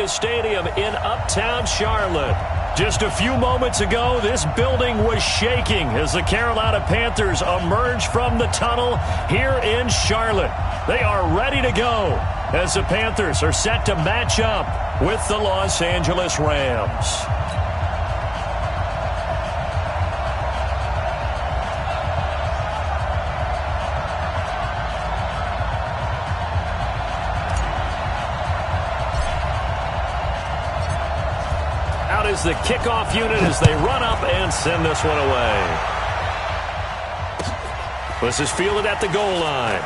Stadium in Uptown Charlotte. Just a few moments ago, this building was shaking as the Carolina Panthers emerged from the tunnel here in Charlotte. They are ready to go as the Panthers are set to match up with the Los Angeles Rams. Is the kickoff unit as they run up and send this one away. This is fielded at the goal line.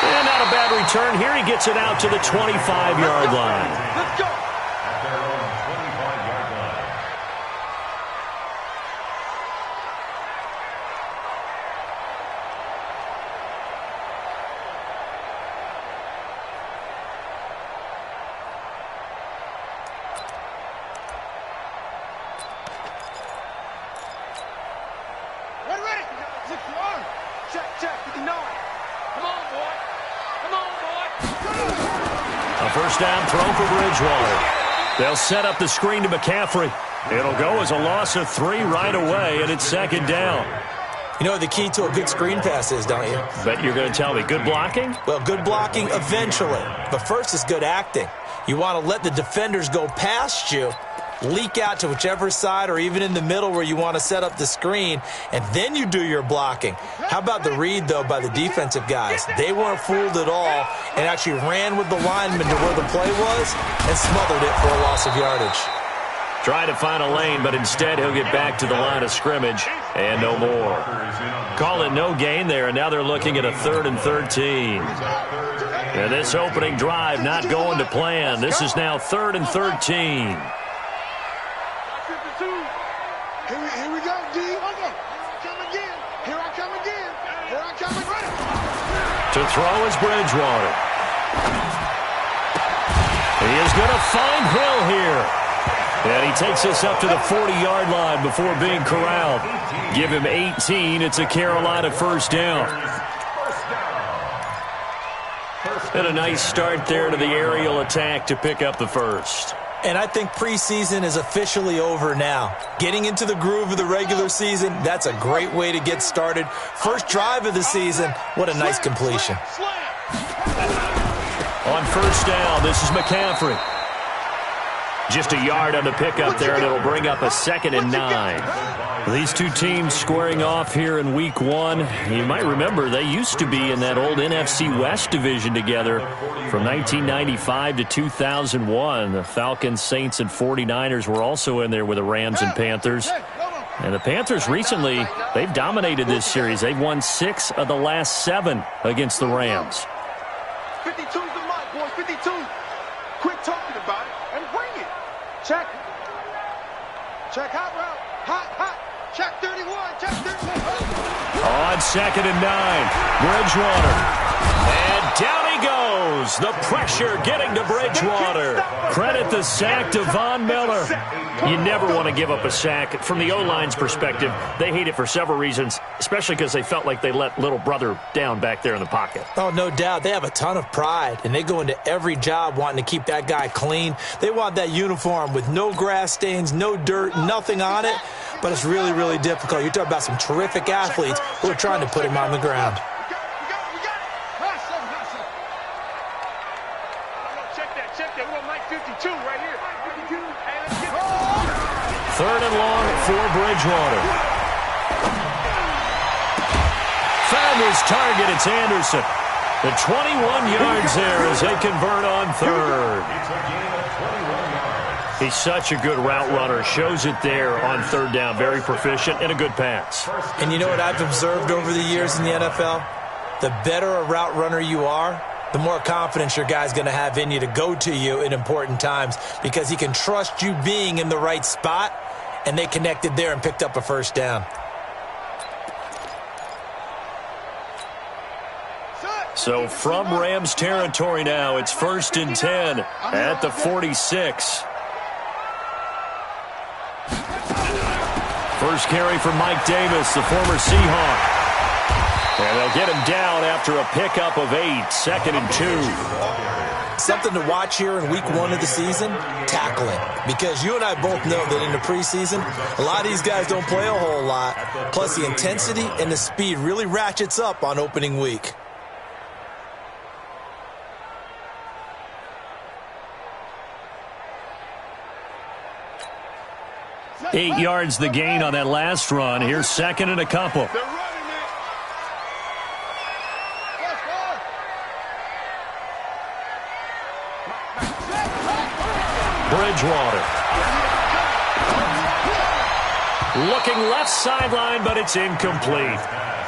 And not a bad return here. He gets it out to the 25-yard line. Let's go. First down throw for Bridgewater. They'll set up the screen to McCaffrey. It'll go as a loss of 3 right away, and it's second down. You know what the key to a good screen pass is, don't you? Bet you're going to tell me. Good blocking? Well, good blocking eventually. But first is good acting. You want to let the defenders go past you, leak out to whichever side or even in the middle where you want to set up the screen, and then you do your blocking. How about the read, though, by the defensive guys? They weren't fooled at all and actually ran with the lineman to where the play was and smothered it for a loss of yardage. Trying to find a lane, but instead he'll get back to the line of scrimmage and no more. Call it no gain there, and now they're looking at a 3rd and 13. And this opening drive not going to plan. This is now 3rd and 13. Here we go, D. Come again. Here I come again. Here I come again. To throw is Bridgewater. He is going to find Hill here. And he takes us up to the 40-yard line before being corralled. Give him 18. It's a Carolina first down. And a nice start there to the aerial attack to pick up the first. And I think preseason is officially over now. Getting into the groove of the regular season, that's a great way to get started. First drive of the season, what a nice completion. On first down, this is McCaffrey. Just a yard on the pickup there, and it'll bring up a 2nd and 9. These two teams squaring off here in week 1. You might remember they used to be in that old NFC West division together from 1995 to 2001. The Falcons, Saints, and 49ers were also in there with the Rams and Panthers. And the Panthers recently, they've dominated this series. They've won 6 of the last 7 against the Rams. 52's the mic, boys. 52. Quit talking about it and bring it. Check. Check hot route. Hot. Check 31. Check 31. On 2nd and 9. Bridgewater. And down he goes. The pressure getting to Bridgewater. Credit the sack to Von Miller. You never want to give up a sack. From the O-line's perspective, they hate it for several reasons, especially because they felt like they let little brother down back there in the pocket. Oh, no doubt. They have a ton of pride, and they go into every job wanting to keep that guy clean. They want that uniform with no grass stains, no dirt, nothing on it. But it's really, really difficult. You're talking about some terrific athletes who are trying to put him on the ground. Check that. We're on mic 52 right here. 3rd and long for Bridgewater. Found his target. It's Anderson. The 21 yards there as they convert on 3rd. He's such a good route runner. Shows it there on 3rd down. Very proficient and a good pass. And you know what I've observed over the years in the NFL? The better a route runner you are, the more confidence your guy's going to have in you to go to you in important times because he can trust you being in the right spot, and they connected there and picked up a first down. So from Rams territory now, it's 1st and 10 at the 46. First carry for Mike Davis, the former Seahawk. And they'll get him down after a pickup of 8, 2nd and 2. Something to watch here in week 1 of the season, tackling. Because you and I both know that in the preseason, a lot of these guys don't play a whole lot. Plus, the intensity and the speed really ratchets up on opening week. 8 yards the gain on that last run. Here's second and a couple. Bridgewater. Looking left sideline, but it's incomplete.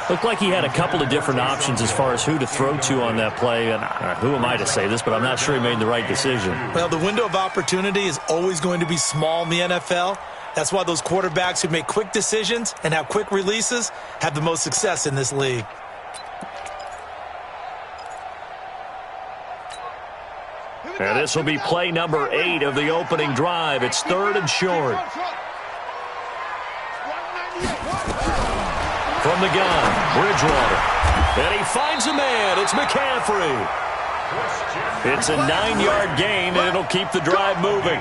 Looked like he had a couple of different options as far as who to throw to on that play. And who am I to say this, but I'm not sure he made the right decision. Well, the window of opportunity is always going to be small in the NFL. That's why those quarterbacks who make quick decisions and have quick releases have the most success in this league. And this will be play number 8 of the opening drive. It's 3rd and short. From the gun, Bridgewater. And he finds a man. It's McCaffrey. It's a 9-yard gain, and it'll keep the drive moving.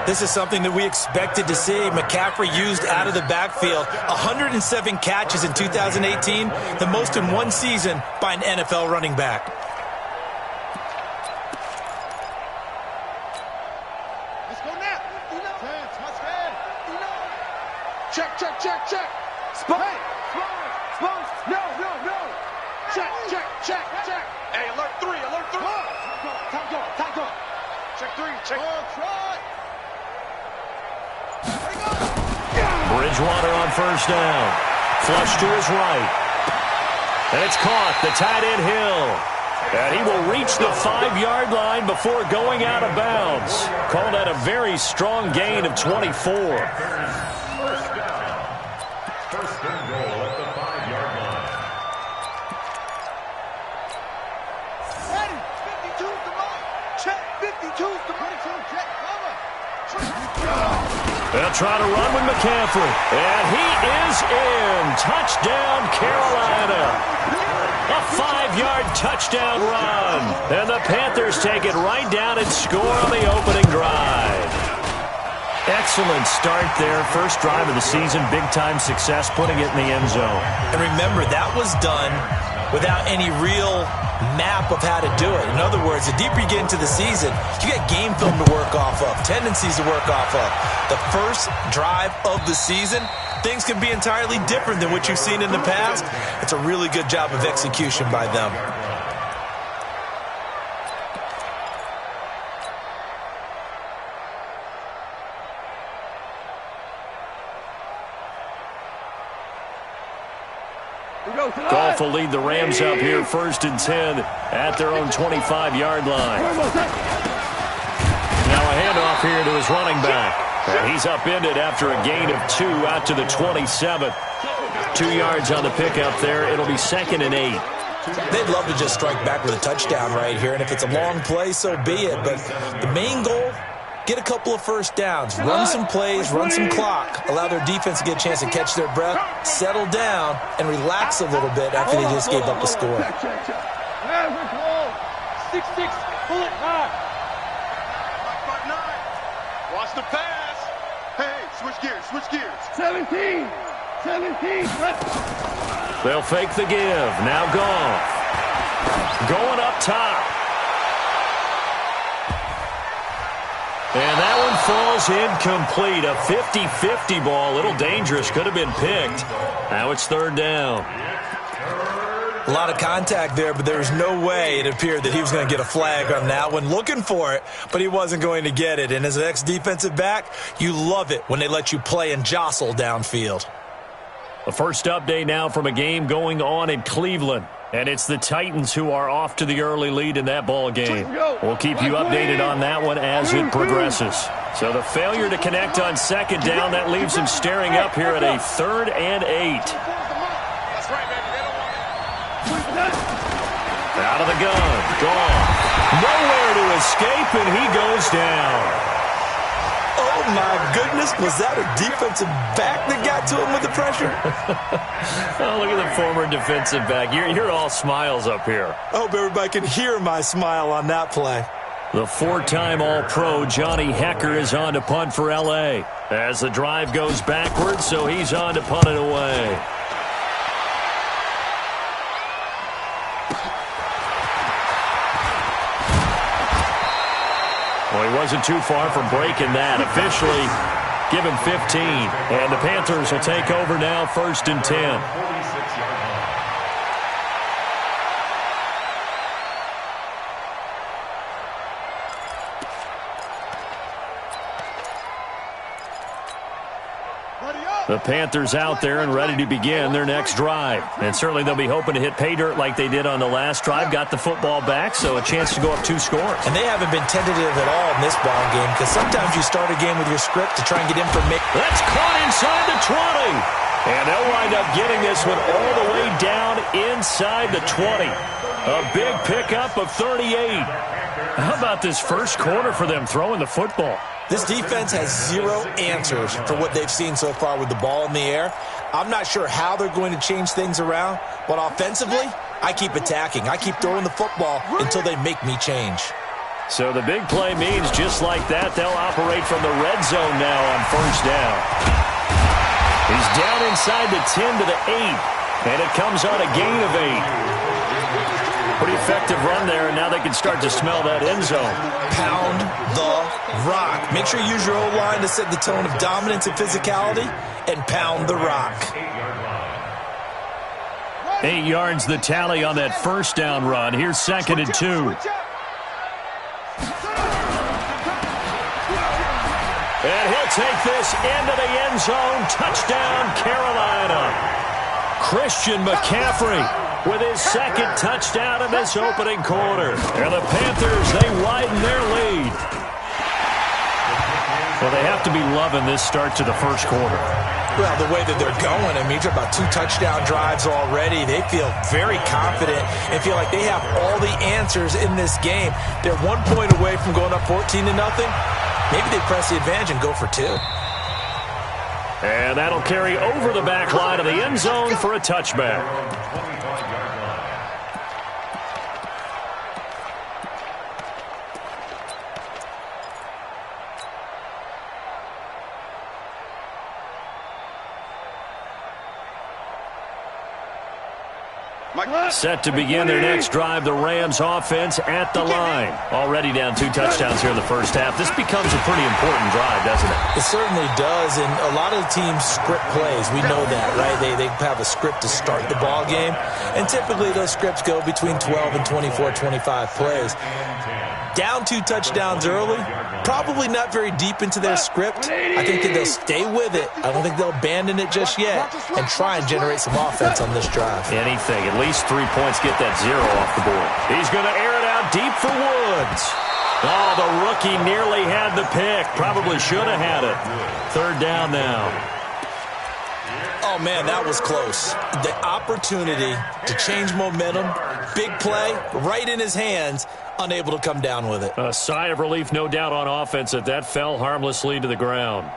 This is something that we expected to see. McCaffrey used out of the backfield. 107 catches in 2018, the most in one season by an NFL running back. Let's go now. Check, check, check, check. Spot. No. Check, check, check, check. Hey, alert 3. Time go. Check 3, check. Bridgewater on first down. Flush to his right. And it's caught. The tight end Hill. And he will reach the 5-yard line before going out of bounds. Called that a very strong gain of 24. First and goal at the 5-yard line. Ready. 52's the mark. Check. 52's the mark. Check. They'll try to run with McCaffrey. And he is in. Touchdown, Carolina. A 5-yard touchdown run. And the Panthers take it right down and score on the opening drive. Excellent start there. First drive of the season. Big-time success putting it in the end zone. And remember, that was done without any real map of how to do it. In other words, the deeper you get into the season, you got game film to work off of, tendencies to work off of. The first drive of the season, things can be entirely different than what you've seen in the past. It's a really good job of execution by them. Goff will lead the Rams up here 1st and 10 at their own 25-yard line. Now a handoff here to his running back. And he's upended after a gain of 2 out to the 27. 2 yards on the pickup there. It'll be 2nd and 8. They'd love to just strike back with a touchdown right here, and if it's a long play, so be it. But the main goal, get a couple of first downs, run some plays, run some clock, allow their defense to get a chance to catch their breath, settle down, and relax a little bit after they just gave up a score. 6-6, pull it high. 5-9. Watch the pass. Hey, switch gears. 17. They'll fake the give. Now Goff. Going up top. And that one falls incomplete. A 50-50 ball. A little dangerous. Could have been picked. Now it's 3rd down. A lot of contact there, but there was no way it appeared that he was going to get a flag on that one. Looking for it, but he wasn't going to get it. And as an ex-defensive back, you love it when they let you play and jostle downfield. The first update now from a game going on in Cleveland. And it's the Titans who are off to the early lead in that ball game. We'll keep you updated on that one as it progresses. So the failure to connect on 2nd down, that leaves him staring up here at a 3rd and 8. Out of the gun. Gone. Nowhere to escape, and he goes down. Oh, my goodness. Was that a defensive back that got to him with the pressure? Oh, look at the former defensive back. You're all smiles up here. I hope everybody can hear my smile on that play. The four-time All-Pro Johnny Hekker is on to punt for L.A. as the drive goes backwards, so he's on to punt it away. Well, he wasn't too far from breaking that. Officially, give him 15. And the Panthers will take over now, 1st and 10. The Panthers out there and ready to begin their next drive. And certainly they'll be hoping to hit pay dirt like they did on the last drive. Got the football back, so a chance to go up 2 scores. And they haven't been tentative at all in this ball game because sometimes you start a game with your script to try and get information. That's caught inside the 20. And they'll wind up getting this one all the way down inside the 20. A big pickup of 38. How about this first quarter for them throwing the football? This defense has 0 answers for what they've seen so far with the ball in the air. I'm not sure how they're going to change things around, but offensively, I keep attacking. I keep throwing the football until they make me change. So the big play means just like that, they'll operate from the red zone now on 1st down. He's down inside the 10 to the 8, and it comes on a gain of 8. Pretty effective run there, and now they can start to smell that end zone. Pound the rock. Make sure you use your O-line to set the tone of dominance and physicality, and pound the rock. 8 yards the tally on that 1st down run. Here's 2nd and 2. And he'll take this into the end zone. Touchdown, Carolina. Christian McCaffrey with his 2nd touchdown in this opening quarter. And the Panthers, they widen their lead. Well, they have to be loving this start to the first quarter. Well, the way that they're going, I mean, you're about 2 touchdown drives already. They feel very confident and feel like they have all the answers in this game. They're 1 point away from going up 14-0. Maybe they press the advantage and go for 2. And that'll carry over the back line of the end zone for a touchback. Set to begin their next drive, the Rams offense at the line. Already down 2 touchdowns here in the first half. This becomes a pretty important drive, doesn't it? It certainly does, and a lot of the teams script plays. We know that, right? They have a script to start the ball game, and typically those scripts go between 12 and 24, 25 plays. Down 2 touchdowns early, probably not very deep into their script. I think that they'll stay with it. I don't think they'll abandon it just yet and try and generate some offense on this drive. Anything. At least 3 points get that 0 off the board. He's going to air it out deep for Woods. Oh, the rookie nearly had the pick. Probably should have had it. 3rd down now. Oh, man, that was close. The opportunity to change momentum, big play, right in his hands, unable to come down with it. A sigh of relief, no doubt, on offense that fell harmlessly to the ground.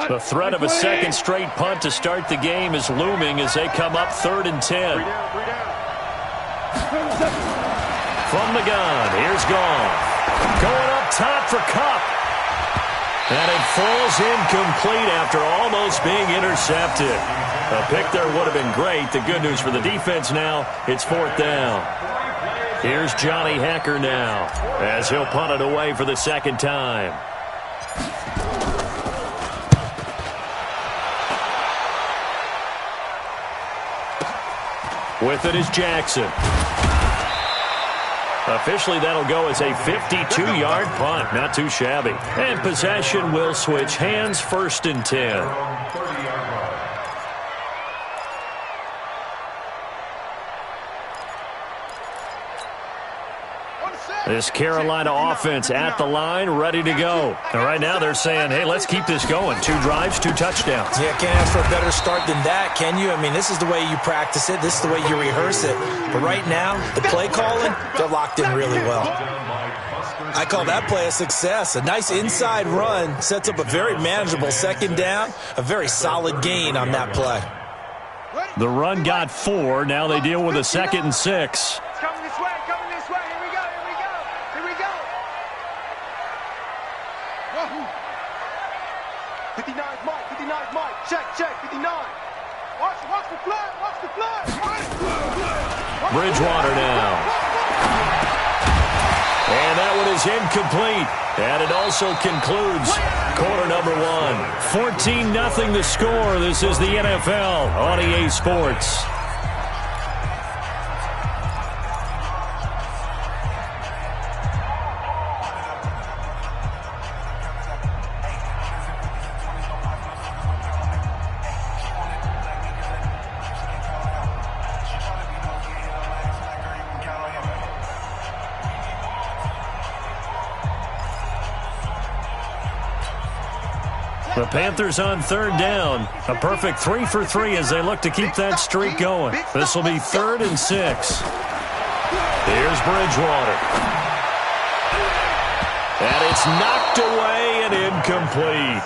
The threat of a second straight punt to start the game is looming as they come up 3rd and 10. From the gun, here's Goff. Going up top for Kupp. And it falls incomplete after almost being intercepted. A pick there would have been great. The good news for the defense now, it's 4th down. Here's Johnny Hekker now as he'll punt it away for the 2nd time. With it is Jackson. Officially, that'll go as a 52-yard punt. Not too shabby. And possession will switch hands, 1st and 10. This Carolina offense at the line, ready to go. And right now they're saying, hey, let's keep this going. 2 drives, 2 touchdowns. Yeah, can't ask for a better start than that, can you? I mean, this is the way you practice it. This is the way you rehearse it. But right now, the play calling, they're locked in really well. I call that play a success. A nice inside run sets up a very manageable second down, a very solid gain on that play. The run got 4. Now they deal with a 2nd and 6. Coming this way, coming this way. Here we go, here we go, here we go. Wahoo. 59 Mike, 59 Mike. Check, 59. Watch the flag, watch the flag. Bridgewater now. And that one is incomplete. And it also concludes quarter number 1. 14-0 the score. This is the NFL on EA Sports. The Panthers on 3rd down. A perfect 3 for 3 as they look to keep that streak going. This will be 3rd and 6. Here's Bridgewater. And it's knocked away and incomplete.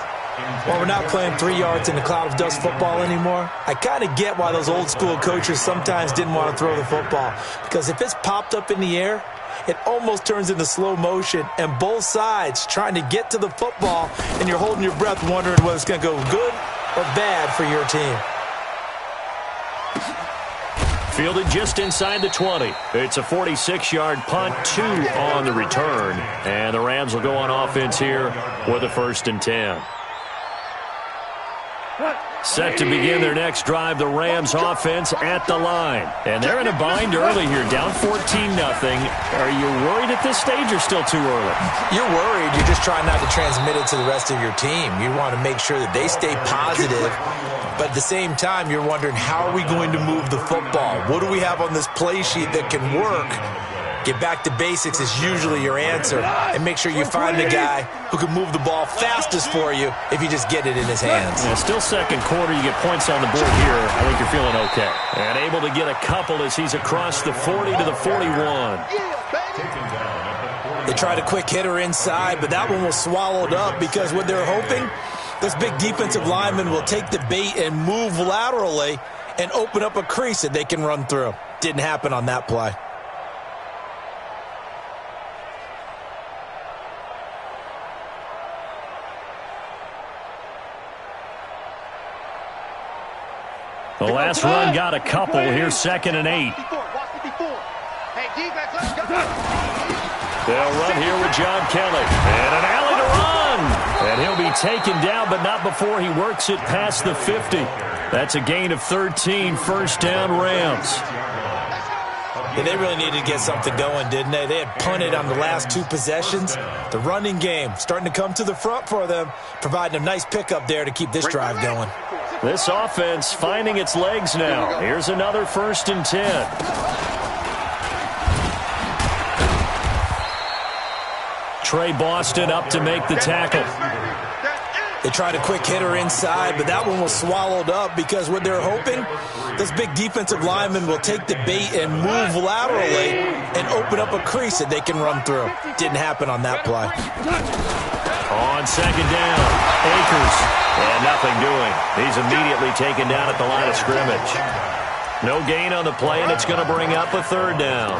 Well, we're not playing 3 yards in the cloud of dust football anymore. I kind of get why those old school coaches sometimes didn't want to throw the football. Because if it's popped up in the air, it almost turns into slow motion, and both sides trying to get to the football, and you're holding your breath wondering whether it's going to go good or bad for your team. Fielded just inside the 20. It's a 46-yard punt, 2 on the return. And the Rams will go on offense here with a 1st and 10. Set to begin their next drive, the Rams offense at the line. And they're in a bind early here, down 14-0. Are you worried at this stage or still too early? You're worried. You're just trying not to transmit it to the rest of your team. You want to make sure that they stay positive. But at the same time, you're wondering, how are we going to move the football? What do we have on this play sheet that can work? Get back to basics is usually your answer. And make sure you find the guy who can move the ball fastest for you if you just get it in his hands. Yeah, still second quarter. You get points on the board here. I think you're feeling okay. And able to get a couple as he's across the 40 to the 41. They tried a quick hitter inside, but that one was swallowed up because what they're hoping, this big defensive lineman will take the bait and move laterally and open up a crease that they can run through. Didn't happen on that play. The last run got a couple. Here's 2nd and 8. They'll run here with John Kelly. And an alley to run. And he'll be taken down, but not before he works it past the 50. That's a gain of 13, 1st down Rams. Yeah, they really needed to get something going, didn't they? They had punted on the last 2 possessions. The running game starting to come to the front for them, providing a nice pickup there to keep this drive going. This offense finding its legs now. Here's another 1st and 10. Trey Boston up to make the tackle. They tried a quick hitter inside, but that one was swallowed up because what they're hoping, this big defensive lineman will take the bait and move laterally and open up a crease that they can run through. Didn't happen on that play. On 2nd down, Akers, and nothing doing. He's immediately taken down at the line of scrimmage. No gain on the play, and it's going to bring up a 3rd down.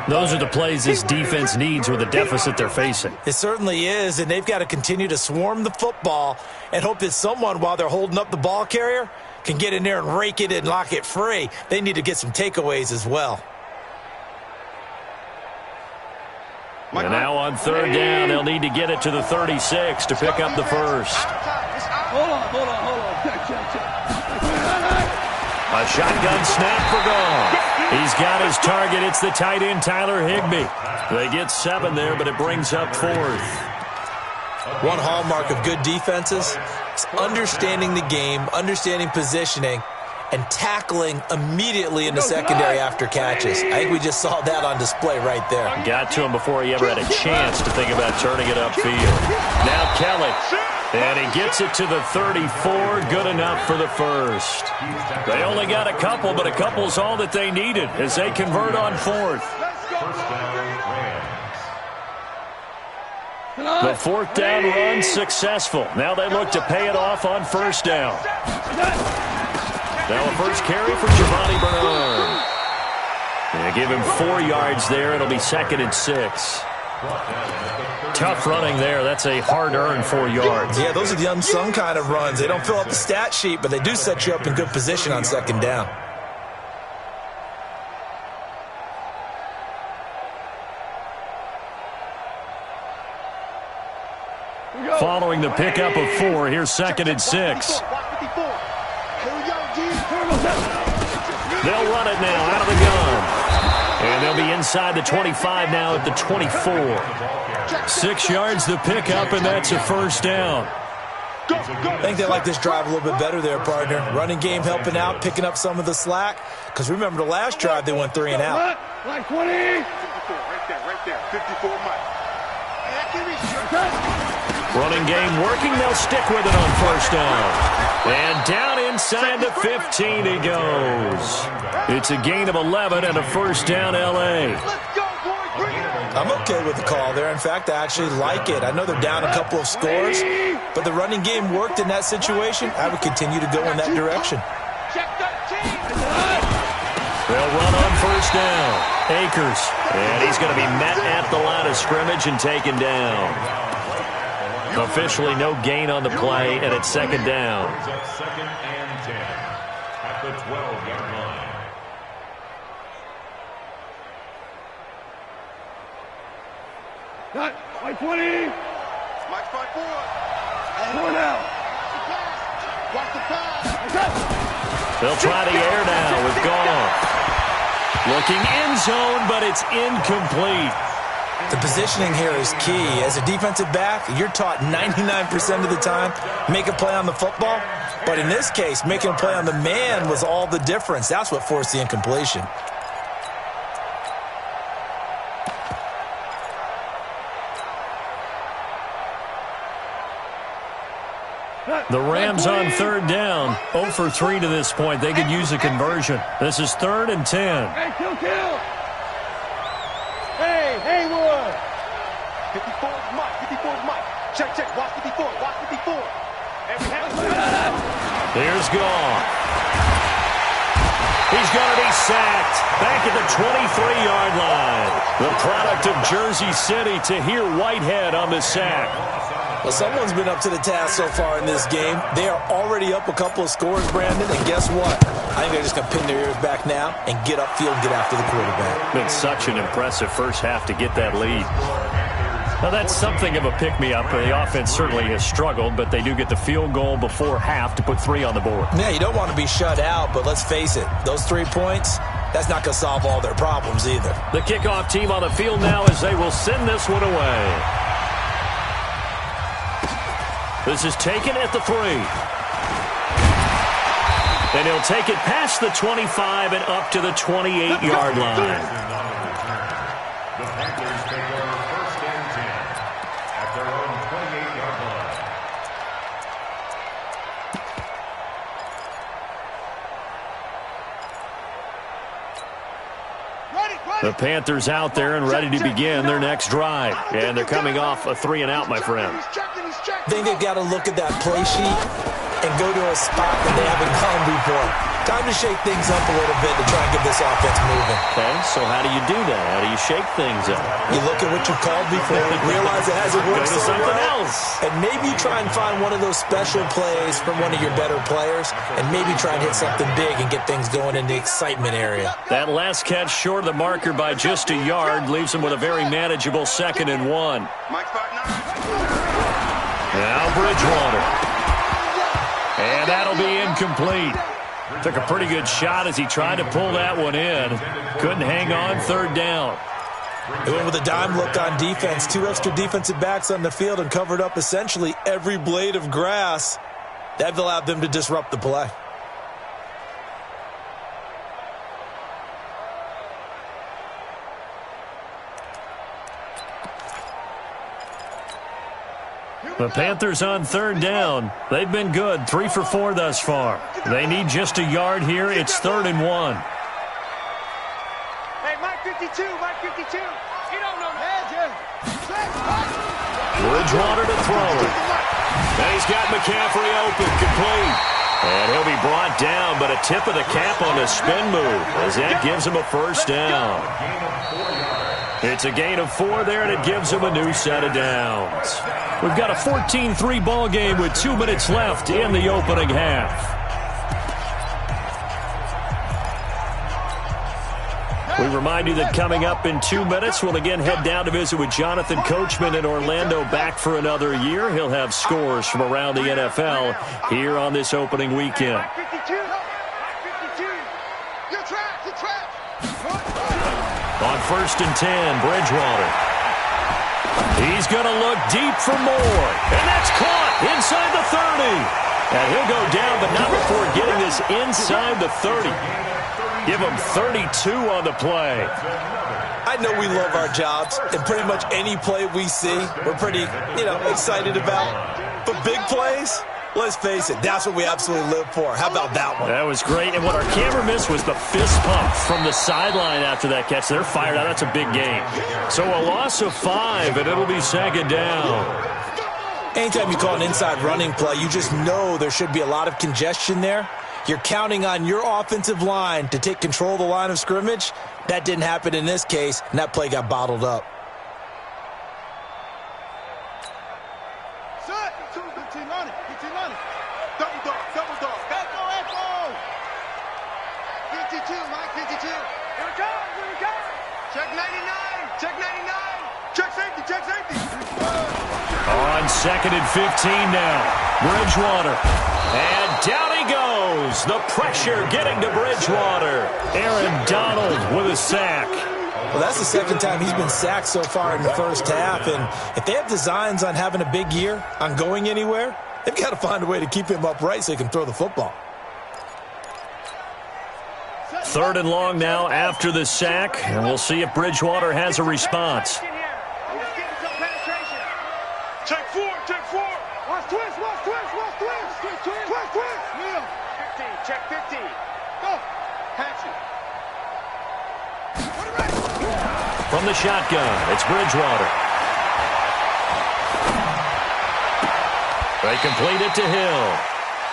Those are the plays this defense needs with the deficit they're facing. It certainly is, and they've got to continue to swarm the football and hope that someone, while they're holding up the ball carrier, can get in there and rake it and lock it free. They need to get some takeaways as well. And now on 3rd down, they'll need to get it to the 36 to pick up the 1st. Hold on. Check. A shotgun snap for Goff. He's got his target. It's the tight end, Tyler Higbee. They get 7 there, but it brings up 4th. One hallmark of good defenses is understanding the game, understanding positioning, and tackling immediately in the secondary after catches. I think we just saw that on display right there. Got to him before he ever had a chance to think about turning it upfield. Now Kelly. And he gets it to the 34. Good enough for the first. They only got a couple, but a couple's all that they needed as they convert on fourth. The fourth down run successful. Now they look to pay it off on first down. Now a first carry for Giovanni Bernard. They give him 4 yards there. It'll be 2nd and 6. Tough running there. That's a hard-earned 4 yards. Yeah, those are the unsung kind of runs. They don't fill up the stat sheet, but they do set you up in good position on 2nd down. Following the pickup of 4, here's 2nd and 6. They'll run it now out of the gun. And they'll be inside the 25 now at the 24. 6 yards the pickup, and that's a first down. I think they like this drive a little bit better there, partner. Running game helping out, picking up some of the slack. Because remember the last drive, they went 3 and out. Like 20. 54, right there. 54, Mike. Running game working. They'll stick with it on first down. And down inside the 15 he goes. It's a gain of 11 and a first down, L.A. I'm okay with the call there. In fact, I actually like it. I know they're down a couple of scores, but the running game worked in that situation. I would continue to go in that direction. They'll run on first down. Akers. And he's going to be met at the line of scrimmage and taken down. Officially no gain on the play, and it's 2nd down. 2nd and 10 at the 12-yard line. Got Mike 20. Mike 5-4. And 4 now. Watch the pass. They'll try the air now with Goff. Looking end zone, but it's incomplete. The positioning here is key. As a defensive back, you're taught 99% of the time, make a play on the football. But in this case, making a play on the man was all the difference. That's what forced the incompletion. The Rams on 3rd down. 0 for 3 to this point. They could use a conversion. This is 3rd and 10. Hey, kill. Hey, Haywood. 54 is Mike. 54 is Mike. Check. Watch 54. Here's Goff. He's going to be sacked back at the 23-yard line. The product of Jersey City, Tahir Whitehead on the sack. Well, someone's been up to the task so far in this game. They are already up a couple of scores, Brandon, and guess what? I think they're just going to pin their ears back now and get upfield and get after the quarterback. Been such an impressive first half to get that lead. Now, that's something of a pick-me-up. The offense certainly has struggled, but they do get the field goal before half to put 3 on the board. Yeah, you don't want to be shut out, but let's face it, those 3 points, that's not going to solve all their problems either. The kickoff team on the field now as they will send this one away. This is taken at the 3. And he'll take it past the 25 and up to the 28-yard line. The Panthers take over 1st and 10 at their own 28-yard line. The Panthers out there and ready to begin their next drive. And they're coming off a 3-and-out, my friend. I think they've got to look at that play sheet and go to a spot that they haven't gone before. Time to shake things up a little bit to try and get this offense moving. Okay, so how do you do that? How do you shake things up? You look at what you've called before, realize it hasn't worked Go to so something well, else. and maybe you try and find one of those special plays from one of your better players, and maybe try and hit something big and get things going in the excitement area. That last catch short of the marker by just a yard leaves them with a very manageable 2nd and 1. Now Bridgewater. And that'll be incomplete. Took a pretty good shot as he tried to pull that one in. Couldn't hang on 3rd down. They went with a dime look on defense. 2 extra defensive backs on the field and covered up essentially every blade of grass. That allowed them to disrupt the play. The Panthers on third down. They've been good, 3 for 4 thus far. They need just a yard here. It's 3rd and 1. Hey, Mike 52, Mike 52. You don't know that. Bridgewater to throw it. And he's got McCaffrey open, complete. And he'll be brought down, but a tip of the cap on the spin move as that gives him a first down. It's a gain of 4 there, and it gives him a new set of downs. We've got a 14-3 ball game with 2 minutes left in the opening half. We remind you that coming up in 2 minutes, we'll again head down to visit with Jonathan Coachman in Orlando, back for another year. He'll have scores from around the NFL here on this opening weekend. On 1st and 10, Bridgewater. He's going to look deep for more. And that's caught inside the 30. And he'll go down, but not before getting this inside the 30. Give him 32 on the play. I know we love our jobs, and pretty much any play we see, we're pretty, excited about. But big plays, let's face it, that's what we absolutely live for. How about that one? That was great. And what our camera missed was the fist pump from the sideline after that catch. They're fired out. That's a big game. So a loss of 5, and it'll be 2nd down. Anytime you call an inside running play, you just know there should be a lot of congestion there. You're counting on your offensive line to take control of the line of scrimmage. That didn't happen in this case, and that play got bottled up. On 2nd and 15 now. Bridgewater. And down he goes. The pressure getting to Bridgewater. Aaron Donald with a sack. Well, that's the 2nd time he's been sacked so far in the first half. And if they have designs on having a big year, on going anywhere, they've got to find a way to keep him upright so he can throw the football. 3rd and long now after the sack. And we'll see if Bridgewater has a response. Check 4, check 4. Watch twist, watch twist, watch twist. Twist, twist, twist, twist. 15, check 15. Go. Patch it. From the shotgun, it's Bridgewater. They complete it to Hill.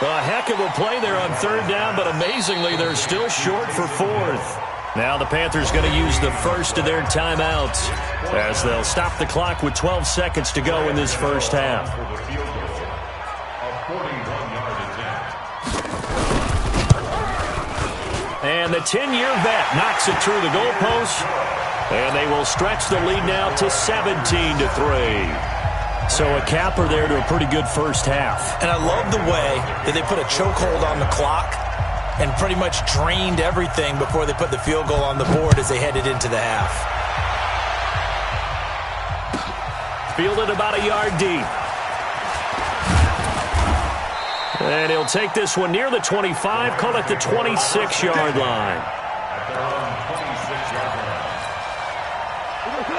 A heck of a play there on 3rd down, but amazingly, they're still short for 4th. Now the Panthers going to use the first of their timeouts as they'll stop the clock with 12 seconds to go in this first half. And the 10-year vet knocks it through the goalpost, and they will stretch the lead now to 17-3. So a capper there to a pretty good first half. And I love the way that they put a chokehold on the clock and pretty much drained everything before they put the field goal on the board as they headed into the half. Fielded about a yard deep. And he'll take this one near the 25, call it the 26-yard line.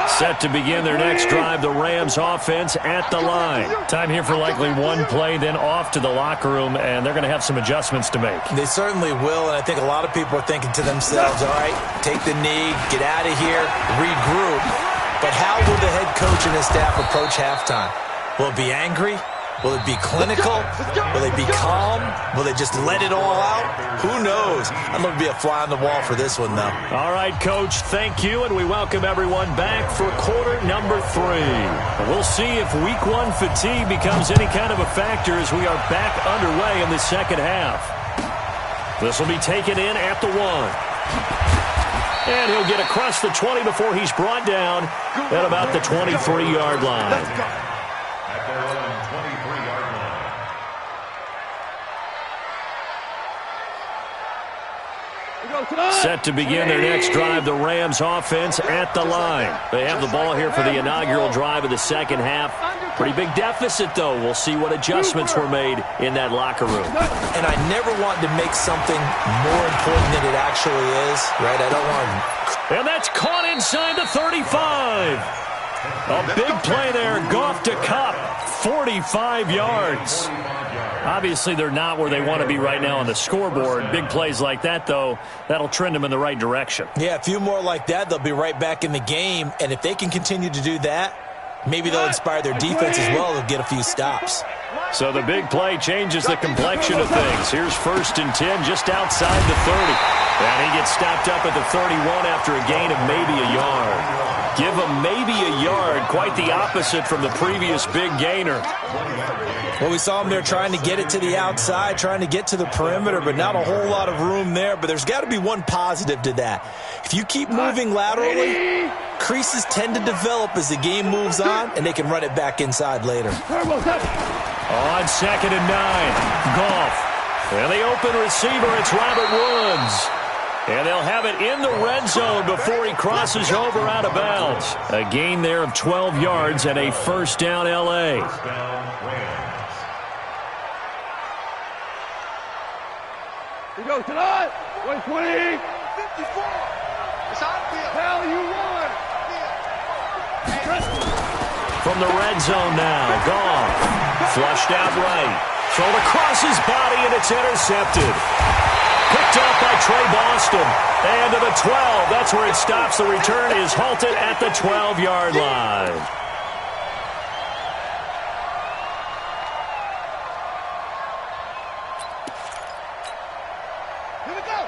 Set to begin their next drive, the Rams offense at the line. Time here for likely one play, then off to the locker room, and they're going to have some adjustments to make. They certainly will, and I think a lot of people are thinking to themselves, all right, take the knee, get out of here, regroup. But how will the head coach and his staff approach halftime? Will it be angry? Will it be clinical? Will they be calm? Will they just let it all out? Who knows? I'd love to be a fly on the wall for this one, though. All right, Coach, thank you, and we welcome everyone back for quarter number 3. We'll see if Week 1 fatigue becomes any kind of a factor as we are back underway in the second half. This will be taken in at the 1. And he'll get across the 20 before he's brought down at about the 23-yard line. At their own 23-yard line. Set to begin their next drive, the Rams offense at the line. They have the ball here for the inaugural drive of the second half. Pretty big deficit, though. We'll see what adjustments were made in that locker room. And I never want to make something more important than it actually is, right? I don't want to... And that's caught inside the 35. A big play there. Goff to Kupp. 45 yards. Obviously, they're not where they want to be right now on the scoreboard. Big plays like that, though, that'll trend them in the right direction. Yeah, a few more like that, they'll be right back in the game. And if they can continue to do that, maybe they'll inspire their defense as well. They'll get a few stops. So the big play changes the complexion of things. Here's 1st and 10 just outside the 30. And he gets stopped up at the 31 after a gain of maybe a yard. Give him maybe a yard. Quite the opposite from the previous big gainer. Well, we saw him there trying to get it to the outside, trying to get to the perimeter, but not a whole lot of room there. But there's got to be one positive to that. If you keep moving laterally, creases tend to develop as the game moves on, and they can run it back inside later. On 2nd and 9, Goff. And the open receiver, it's Robert Woods. And they'll have it in the red zone before he crosses over out of bounds. A gain there of 12 yards and a 1st down L.A. We go tonight. 120. 54. It's on field. Hell, you won. From the red zone now, Goff. Flushed out right. Thrown across his body, and it's intercepted. Picked off by Trey Boston. And to the 12. That's where it stops. The return is halted at the 12-yard line.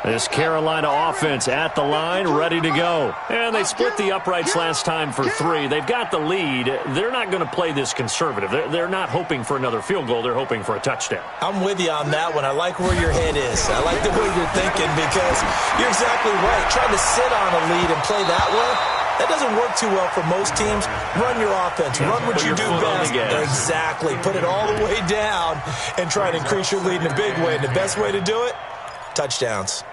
This Carolina offense at the line, ready to go. And they split the uprights last time for 3. They've got the lead. They're not going to play this conservative. They're not hoping for another field goal. They're hoping for a touchdown. I'm with you on that one. I like where your head is. I like the way you're thinking because you're exactly right. Trying to sit on a lead and play that way, that doesn't work too well for most teams. Run your offense. Run what you do best. Exactly. Put it all the way down and try to increase your lead in a big way. And the best way to do it, touchdowns.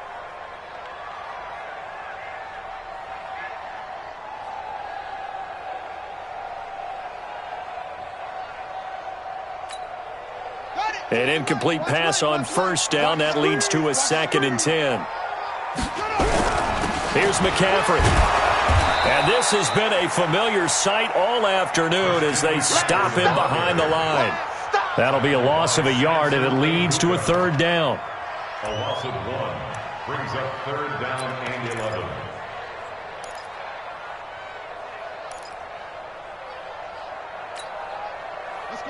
An incomplete pass on 1st down. That leads to a 2nd and 10. Here's McCaffrey. And this has been a familiar sight all afternoon as they stop him behind the line. That'll be a loss of a yard, and it leads to a 3rd down. A loss of 1 brings up 3rd down and 11.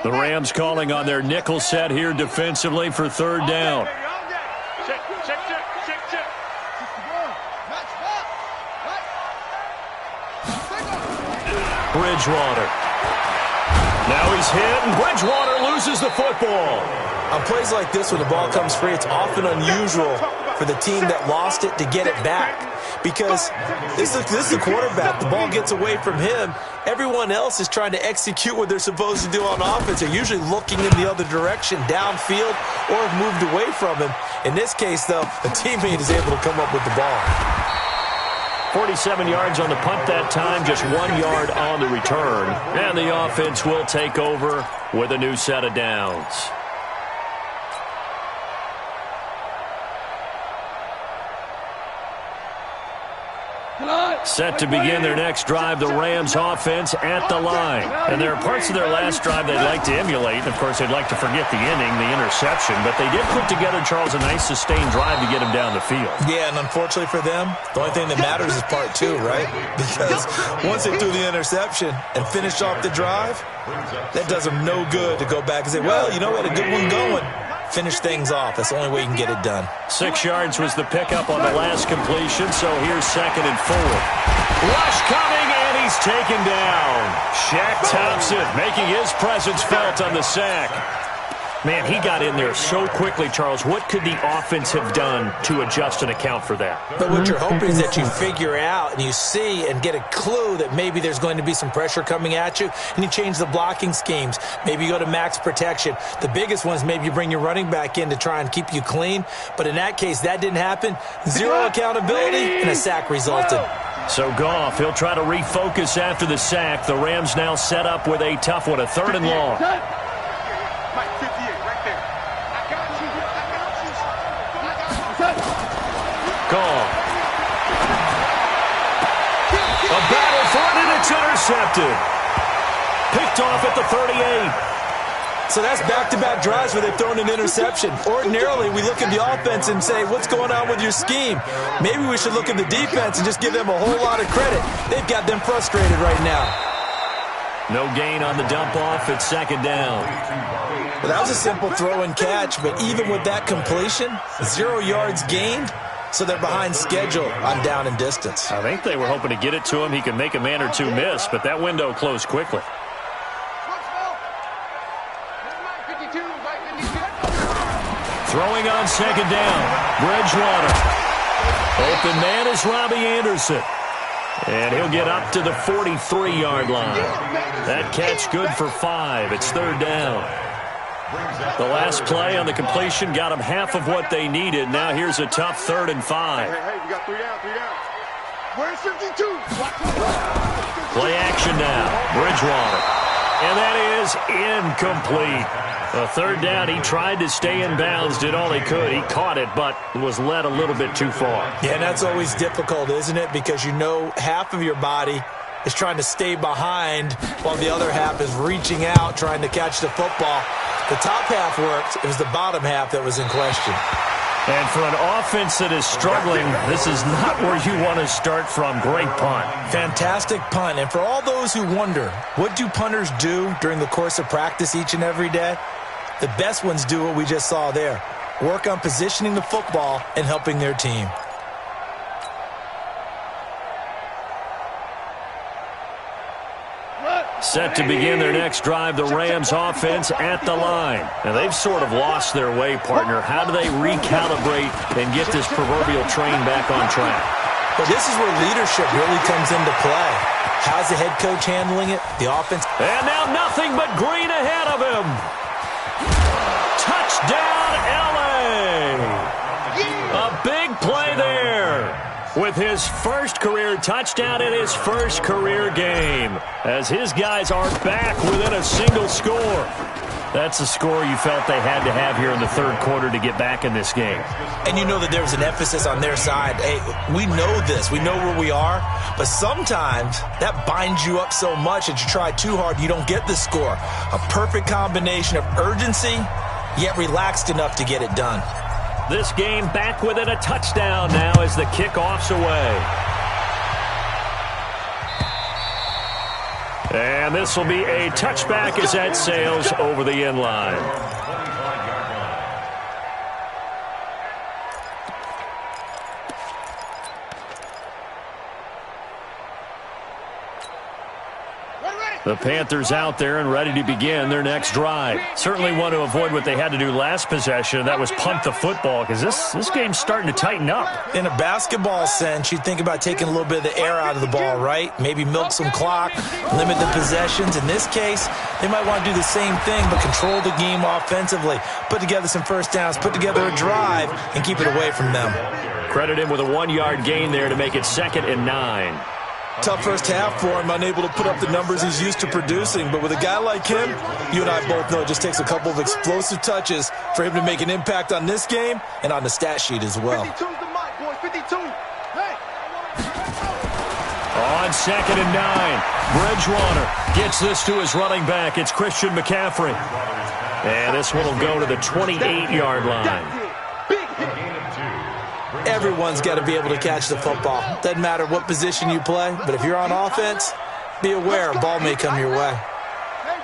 The Rams calling on their nickel set here defensively for 3rd down. Check. Bridgewater. Now he's hit, and Bridgewater loses the football. On plays like this, when the ball comes free, it's often unusual for the team that lost it to get it back. Because this is the quarterback. The ball gets away from him. Everyone else is trying to execute what they're supposed to do on offense. They're usually looking in the other direction, downfield, or have moved away from him. In this case, though, a teammate is able to come up with the ball. 47 yards on the punt that time, just 1 yard on the return. And the offense will take over with a new set of downs. Set to begin their next drive, the Rams offense at the line. And there are parts of their last drive they'd like to emulate. Of course, they'd like to forget the inning, the interception. But they did put together, Charles, a nice sustained drive to get him down the field. Yeah, and unfortunately for them, the only thing that matters is part 2, right? Because once they threw the interception and finished off the drive, that does them no good to go back and say, well, you know, we had a good one going. Finish things off. That's the only way you can get it done. 6 yards was the pickup on the last completion, so here's 2nd and 4. Rush coming, and he's taken down. Shaq Thompson making his presence felt on the sack. Man, he got in there so quickly, Charles. What could the offense have done to adjust and account for that? But what you're hoping is that you figure out and you see and get a clue that maybe there's going to be some pressure coming at you, and you change the blocking schemes. Maybe you go to max protection. The biggest one is maybe you bring your running back in to try and keep you clean. But in that case, that didn't happen. 0 accountability, and a sack resulted. So Goff, he'll try to refocus after the sack. The Rams now set up with a tough one, a 3rd and long. Goff. A battle for it, and it's intercepted. Picked off at the 38. So that's back-to-back drives where they've thrown an interception. Ordinarily, we look at the offense and say, what's going on with your scheme? Maybe we should look at the defense and just give them a whole lot of credit. They've got them frustrated right now. No gain on the dump-off. It's second down. Well, that was a simple throw and catch, but even with that completion, 0 yards gained, so they're behind schedule on down and distance. I think they were hoping to get it to him. He could make a man or two miss, but that window closed quickly. Throwing on second down, Bridgewater. Open man is Robbie Anderson. And he'll get up to the 43-yard line. That catch good for 5. It's third down. The last play on the completion got them half of what they needed. Now here's a tough 3rd and 5. Hey, we got 3 down. Where's 52? Play action now, Bridgewater. And that is incomplete. A third down, he tried to stay in bounds, did all he could. He caught it, but was led a little bit too far. Yeah, and that's always difficult, isn't it? Because you know half of your body is trying to stay behind while the other half is reaching out, trying to catch the football. The top half worked. It was the bottom half that was in question. And for an offense that is struggling, this is not where you want to start from. Great punt. Fantastic punt. And for all those who wonder, what do punters do during the course of practice each and every day? The best ones do what we just saw there. Work on positioning the football and helping their team. Set to begin their next drive, the Rams offense at the line. And they've sort of lost their way, partner. How do they recalibrate and get this proverbial train back on track? Well, this is where leadership really comes into play. How's the head coach handling it? The offense. And now nothing but green ahead of him. Touchdown, L.A. A big play there. With his first career touchdown in his first career game, as his guys are back within a single score. That's a score you felt they had to have here in the third quarter to get back in this game. And you know that there was an emphasis on their side. Hey, we know this. We know where we are. But sometimes that binds you up so much that you try too hard, you don't get the score. A perfect combination of urgency, yet relaxed enough to get it done. This game back within a touchdown now as the kickoff's away. And this will be a touchback as that sails over the end line. The Panthers out there and ready to begin their next drive. Certainly want to avoid what they had to do last possession, and that was punt the football, because this game's starting to tighten up. In a basketball sense, you'd think about taking a little bit of the air out of the ball, right? Maybe milk some clock, limit the possessions. In this case, they might want to do the same thing, but control the game offensively. Put together some first downs, put together a drive, and keep it away from them. Credit him with a 1-yard gain there to make it 2nd and 9. Tough first half for him, unable to put up the numbers he's used to producing. But with a guy like him, you and I both know it just takes a couple of explosive touches for him to make an impact on this game and on the stat sheet as well. 52's the mic, boys. 52. Hey. On 2nd and 9, Bridgewater gets this to his running back. It's Christian McCaffrey. And this one will go to the 28-yard line. Everyone's got to be able to catch the football. Doesn't matter what position you play, but if you're on offense, be aware a ball may come your way. No,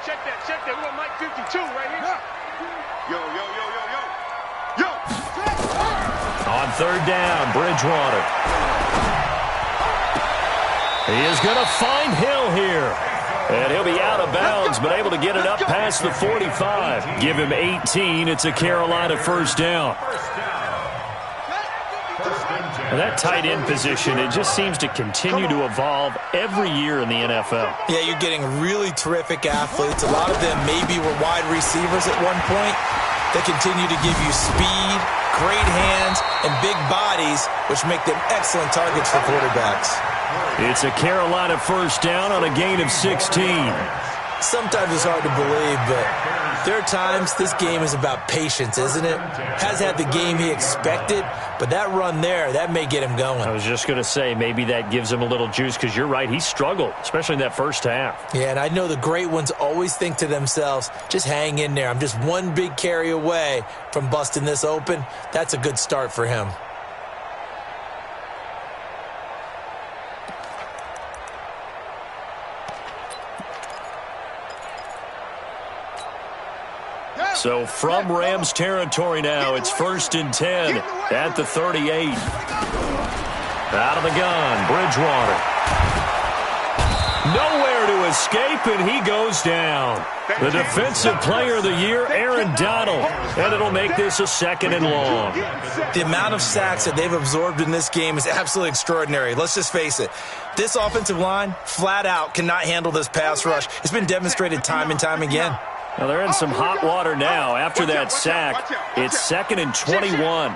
check that. We got Mike 52 right here. Yo. On 3rd down, Bridgewater. He is going to find Hill here. And he'll be out of bounds, but able to get it up past the 45. Give him 18. It's a Carolina first down. And that tight end position, it just seems to continue to evolve every year in the NFL. Yeah, you're getting really terrific athletes. A lot of them maybe were wide receivers at one point. They continue to give you speed, great hands, and big bodies, which make them excellent targets for quarterbacks. It's a Carolina first down on a gain of 16. Sometimes it's hard to believe, but there are times this game is about patience, isn't it? Has had the game he expected, but that run there, that may get him going. I was just going to say, maybe that gives him a little juice, because you're right, he struggled, especially in that first half. Yeah, and I know the great ones always think to themselves, just hang in there. I'm just one big carry away from busting this open. That's a good start for him. So from Rams territory now, it's 1st and 10 at the 38. Out of the gun, Bridgewater. Nowhere to escape, and he goes down. The defensive player of the year, Aaron Donald. And it'll make this a 2nd and long. The amount of sacks that they've absorbed in this game is absolutely extraordinary. Let's just face it. This offensive line, flat out, cannot handle this pass rush. It's been demonstrated time and time again. Now they're in some hot water now after that sack. It's 2nd and 21. 49,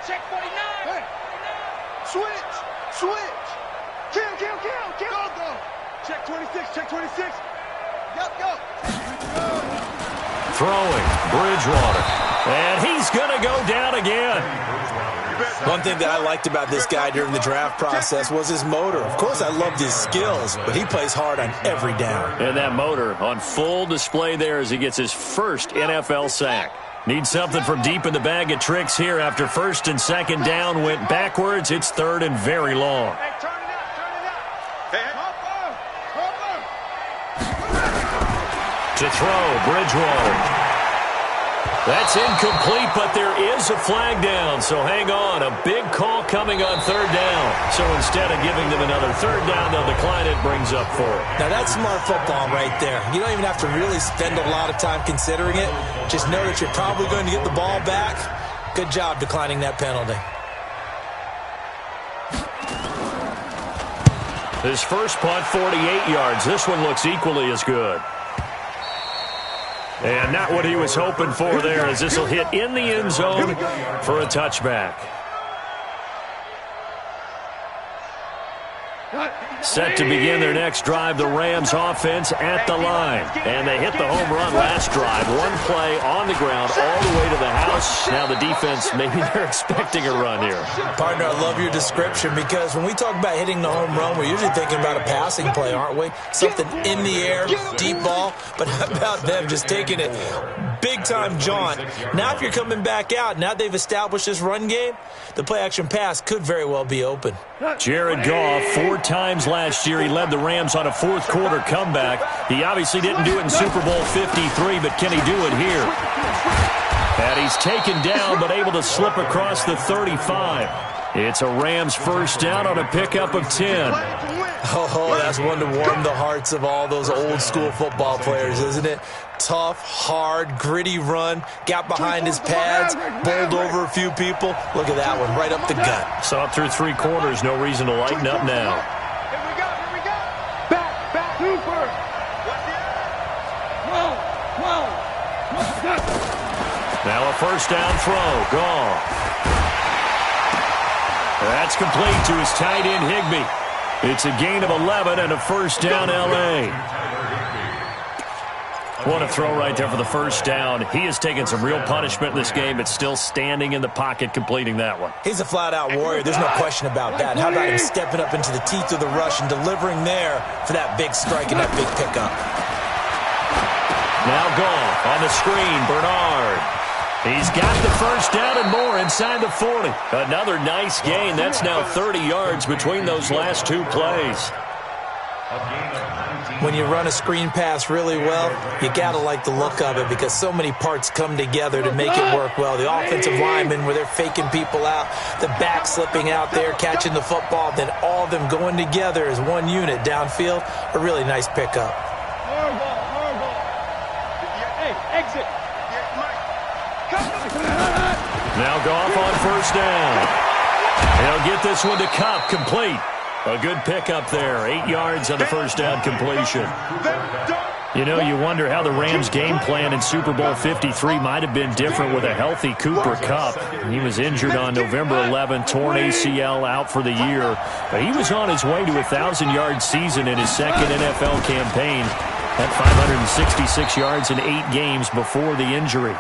check 49. Hey. Switch. Kill. Go. Check 26, check 26. Go. Throwing, Bridgewater. And he's going to go down again. One thing that I liked about this guy during the draft process was his motor. Of course, I loved his skills, but he plays hard on every down. And that motor on full display there as he gets his first NFL sack. Needs something from deep in the bag of tricks here after 1st and 2nd down. Went backwards. It's 3rd and very long. Hey, turn it out. Hey, To throw, Bridgewater. That's incomplete, but there is a flag down, so hang on. A big call coming on 3rd down. So instead of giving them another 3rd down, they'll decline it, brings up 4. Now, that's smart football right there. You don't even have to really spend a lot of time considering it. Just know that you're probably going to get the ball back. Good job declining that penalty. His first punt, 48 yards. This one looks equally as good. And not what he was hoping for there, as this will hit in the end zone for a touchback. Set to begin their next drive, the Rams offense at the line. And they hit the home run last drive. One play on the ground all the way to the house. Now the defense, maybe they're expecting a run here. Partner, I love your description, because when we talk about hitting the home run, we're usually thinking about a passing play, aren't we? Something in the air, deep ball. But how about them just taking it big-time jaunt? Now if you're coming back out, now they've established this run game, the play-action pass could very well be open. Jared Goff, 4 times last year, he led the Rams on a fourth-quarter comeback. He obviously didn't do it in Super Bowl 53, but can he do it here? And he's taken down, but able to slip across the 35. It's a Rams first down on a pickup of 10. Oh, that's one to warm the hearts of all those old-school football players, isn't it? Tough, hard, gritty run, got behind his pads, bowled over a few people. Look at that one, right up the gut. Saw it through 3 quarters, no reason to lighten up now. Here we go. Back, Hooper. Now a first down throw, Goff. That's complete to his tight end, Higbee. It's a gain of 11 and a first down, L.A. What a throw right there for the first down. He has taken some real punishment in this game, but still standing in the pocket, completing that one. He's a flat-out warrior. There's no question about that. How about him stepping up into the teeth of the rush and delivering there for that big strike and that big pickup? Now Goff on the screen, Bernard. He's got the first down and more inside the 40. Another nice gain. That's now 30 yards between those last 2 plays. When you run a screen pass really well, you got to like the look of it, because so many parts come together to make it work well. The offensive linemen, where they're faking people out, the back slipping out there, catching the football, then all of them going together as one unit downfield. A really nice pickup. Hey, exit. Now Goff on first down. He'll get this one to Kupp, complete. A good pickup there. 8 yards on the first down completion. You know, you wonder how the Rams' game plan in Super Bowl 53 might have been different with a healthy Cooper Kupp. He was injured on November 11th, torn ACL, out for the year. But he was on his way to a 1,000-yard season in his second NFL campaign. At 566 yards in 8 games before the injury.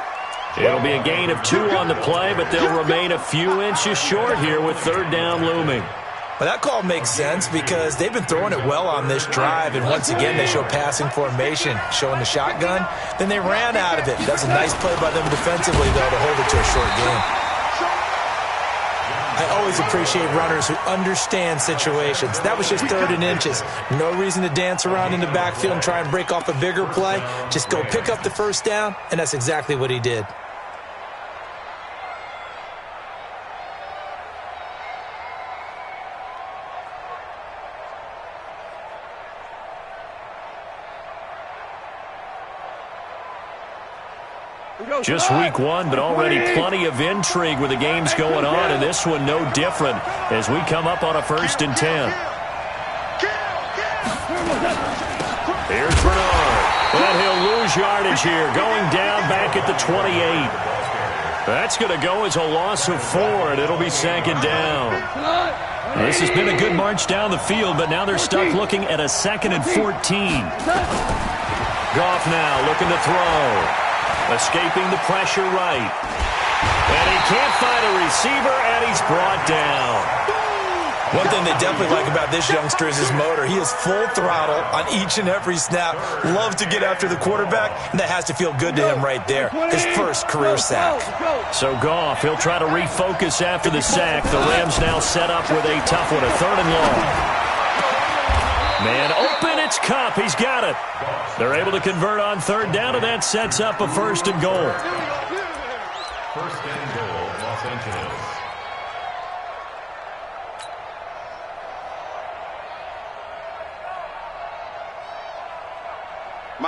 It'll be a gain of 2 on the play, but they'll remain a few inches short here with third down looming. Well, that call makes sense because they've been throwing it well on this drive, and once again they show passing formation, showing the shotgun. Then they ran out of it. That's a nice play by them defensively, though, to hold it to a short game. I always appreciate runners who understand situations. That was just 3rd and inches. No reason to dance around in the backfield and try and break off a bigger play. Just go pick up the first down, and that's exactly what he did. Just week 1, but already plenty of intrigue with the games going on, and this one no different as we come up on a 1st and 10. Here's Bernard. And he'll lose yardage here, going down back at the 28. That's going to go as a loss of 4, and it'll be 2nd down. This has been a good march down the field, but now they're stuck looking at a 2nd and 14. Goff now looking to throw. Escaping the pressure right. And he can't find a receiver, and he's brought down. One thing they definitely like about this youngster is his motor. He is full throttle on each and every snap. Loves to get after the quarterback, and that has to feel good to him right there. His first career sack. So Goff, he'll try to refocus after the sack. The Rams now set up with a tough one, a 3rd and long. Man open, it's Kupp. He's got it. They're able to convert on 3rd down, and that sets up a 1st and goal. 1st and goal, Los Angeles.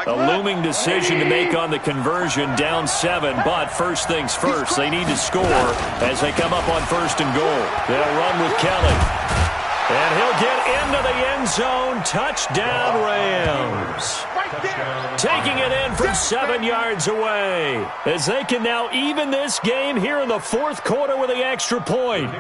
A looming decision to make on the conversion, down 7, but first things first, they need to score as they come up on 1st and goal. They'll run with Kelly. And he'll get into the end zone. Touchdown, Rams. Taking it in from 7 yards away as they can now even this game here in the 4th quarter with the extra point.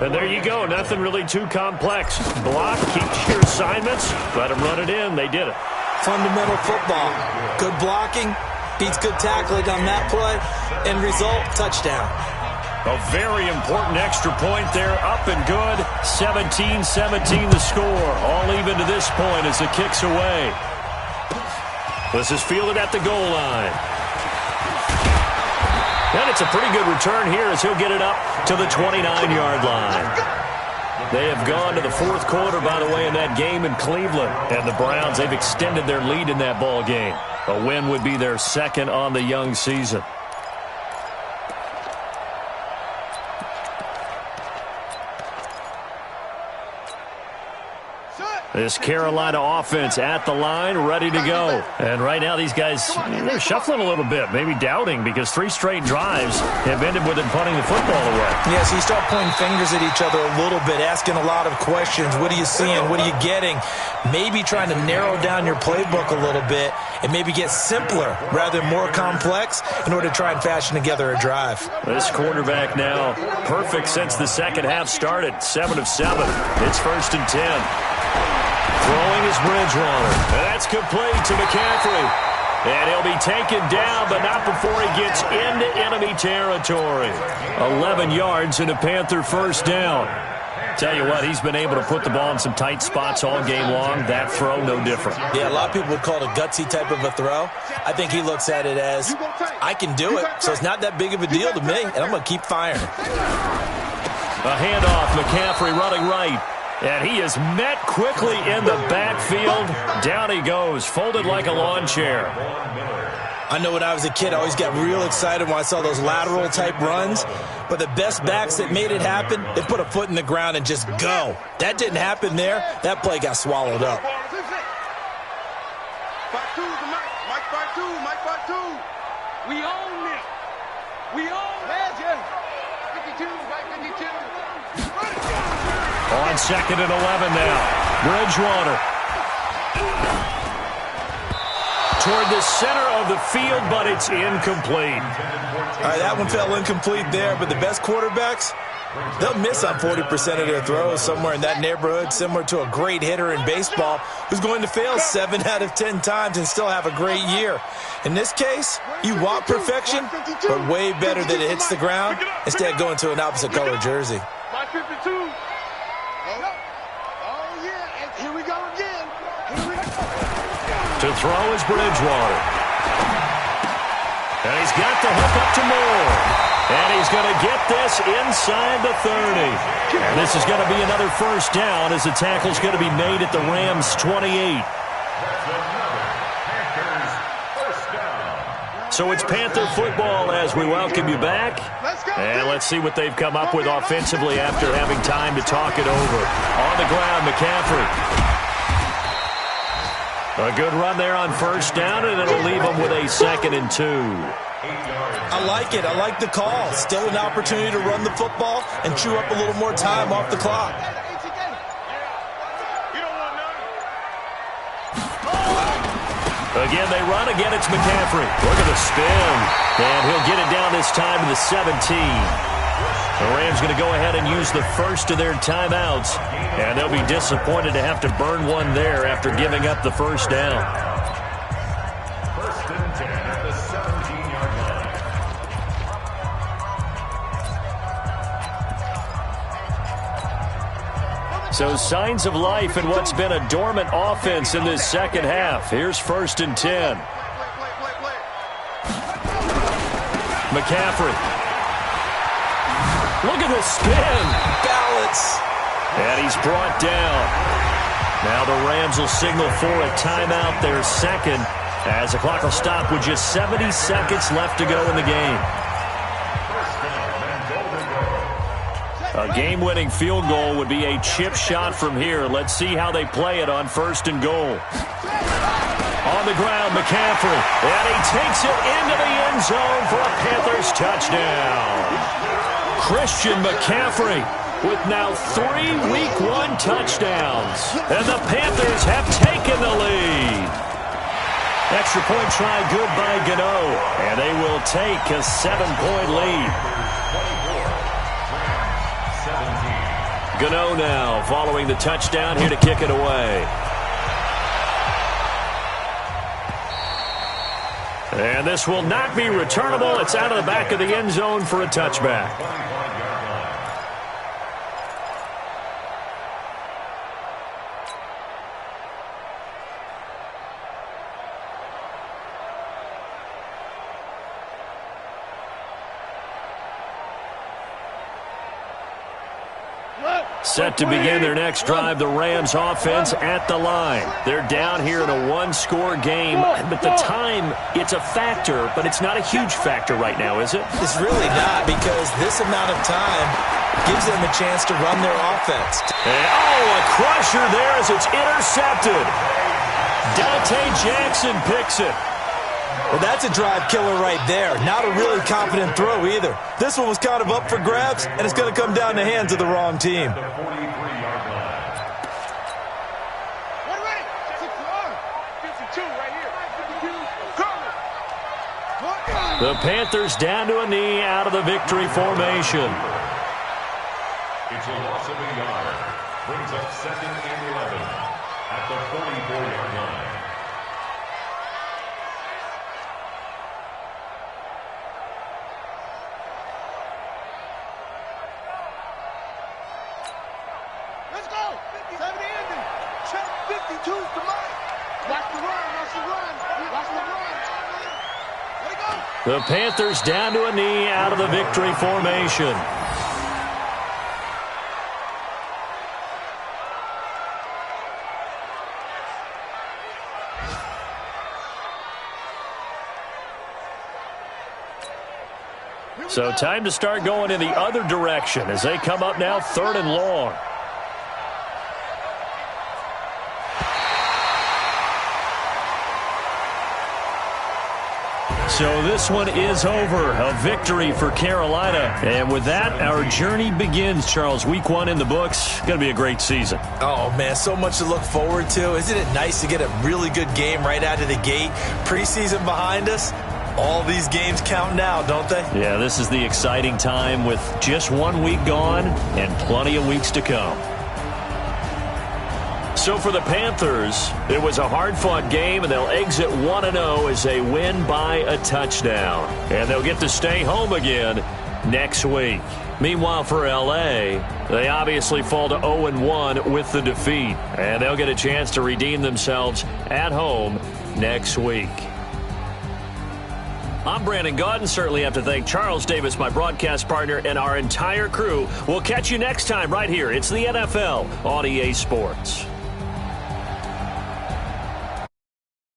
And there you go. Nothing really too complex. Block, keep your assignments, let them run it in. They did it. Fundamental football. Good blocking beats good tackling on that play. End result, touchdown. A very important extra point there, up and good. 17-17 the score. All even to this point as the kick's away. This is fielded at the goal line. And it's a pretty good return here as he'll get it up to the 29-yard line. They have gone to the 4th quarter, by the way, in that game in Cleveland. And the Browns, they've extended their lead in that ball game. A win would be their 2nd on the young season. This Carolina offense at the line, ready to go. And right now these guys, they're shuffling a little bit, maybe doubting, because 3 straight drives have ended with them punting the football away. Yeah, so you start pointing fingers at each other a little bit, asking a lot of questions. What are you seeing? What are you getting? Maybe trying to narrow down your playbook a little bit and maybe get simpler rather than more complex in order to try and fashion together a drive. This quarterback now perfect since the second half started. 7 of 7. It's 1st and 10. Throwing is Bridgewater. And that's complete to McCaffrey. And he'll be taken down, but not before he gets into enemy territory. 11 yards and a Panther 1st down. Tell you what, he's been able to put the ball in some tight spots all game long. That throw, no different. Yeah, a lot of people would call it a gutsy type of a throw. I think he looks at it as, I can do it, so it's not that big of a deal to me, and I'm going to keep firing. A handoff, McCaffrey running right. And he is met quickly in the backfield. Down he goes, folded like a lawn chair. I know when I was a kid, I always got real excited when I saw those lateral type runs. But the best backs that made it happen, they put a foot in the ground and just go. That didn't happen there. That play got swallowed up. We own it. We own it. 52, right 52. On 2nd and 11 now. Bridgewater. toward the center of the field, but it's incomplete. All right, that one fell incomplete there, but the best quarterbacks, they'll miss on 40% of their throws, somewhere in that neighborhood, similar to a great hitter in baseball who's going to fail 7 out of 10 times and still have a great year. In this case, you want perfection, but way better that it hits the ground instead of going to an opposite color jersey. My 52. Oh, yeah, and here we go again. To throw is Bridgewater. And he's got the hook up to Moore. And he's going to get this inside the 30. And this is going to be another first down as the tackle's going to be made at the Rams' 28. So it's Panther football as we welcome you back. And let's see what they've come up with offensively after having time to talk it over. On the ground, McCaffrey. A good run there on first down, and it'll leave them with a 2nd and 2. I like it. I like the call. Still an opportunity to run the football and chew up a little more time off the clock. Again, they run. Again, it's McCaffrey. Look at the spin. And he'll get it down this time to the 17. The Rams going to go ahead and use the first of their timeouts. And they'll be disappointed to have to burn one there after giving up the first down. 1st and 10 at the 17-yard line. So signs of life in what's been a dormant offense in this second half. Here's 1st and 10. McCaffrey. Look at the spin. Balance. And he's brought down. Now the Rams will signal for a timeout, their 2nd, as the clock will stop with just 70 seconds left to go in the game. A game-winning field goal would be a chip shot from here. Let's see how they play it on 1st and goal. On the ground, McCaffrey. And he takes it into the end zone for a Panthers touchdown. Christian McCaffrey with now 3 Week 1 touchdowns. And the Panthers have taken the lead. Extra point try good by Gano. And they will take a 7-point lead. Gano now following the touchdown here to kick it away. And this will not be returnable. It's out of the back of the end zone for a touchback. Set to begin their next drive, the Rams offense at the line. They're down here in a 1-score game, but the time, it's a factor, but it's not a huge factor right now, is it? It's really not, because this amount of time gives them a chance to run their offense. And, a crusher there as it's intercepted. Dante Jackson picks it. Well, that's a drive killer right there. Not a really confident throw either. This one was kind of up for grabs, and it's going to come down the hands of the wrong team. The Panthers down to a knee out of the victory formation. It's a loss of a yard. Brings up 2nd and 11 at the 44-yard line. Let's go. 70 ending. Check 52's the mic. Watch the run. Watch the run. Watch the run. Let it go. The Panthers down to a knee out of the victory formation. So time to start going in the other direction as they come up now 3rd and long. So this one is over. A victory for Carolina. And with that, our journey begins, Charles. Week 1 in the books. Going to be a great season. Oh, man, so much to look forward to. Isn't it nice to get a really good game right out of the gate? Preseason behind us. All these games count now, don't they? Yeah, this is the exciting time with just 1 week gone and plenty of weeks to come. So for the Panthers, it was a hard-fought game, and they'll exit 1-0 as they win by a touchdown. And they'll get to stay home again next week. Meanwhile, for L.A., they obviously fall to 0-1 with the defeat. And they'll get a chance to redeem themselves at home next week. I'm Brandon Gaudin. Certainly have to thank Charles Davis, my broadcast partner, and our entire crew. We'll catch you next time right here. It's the NFL on EA Sports.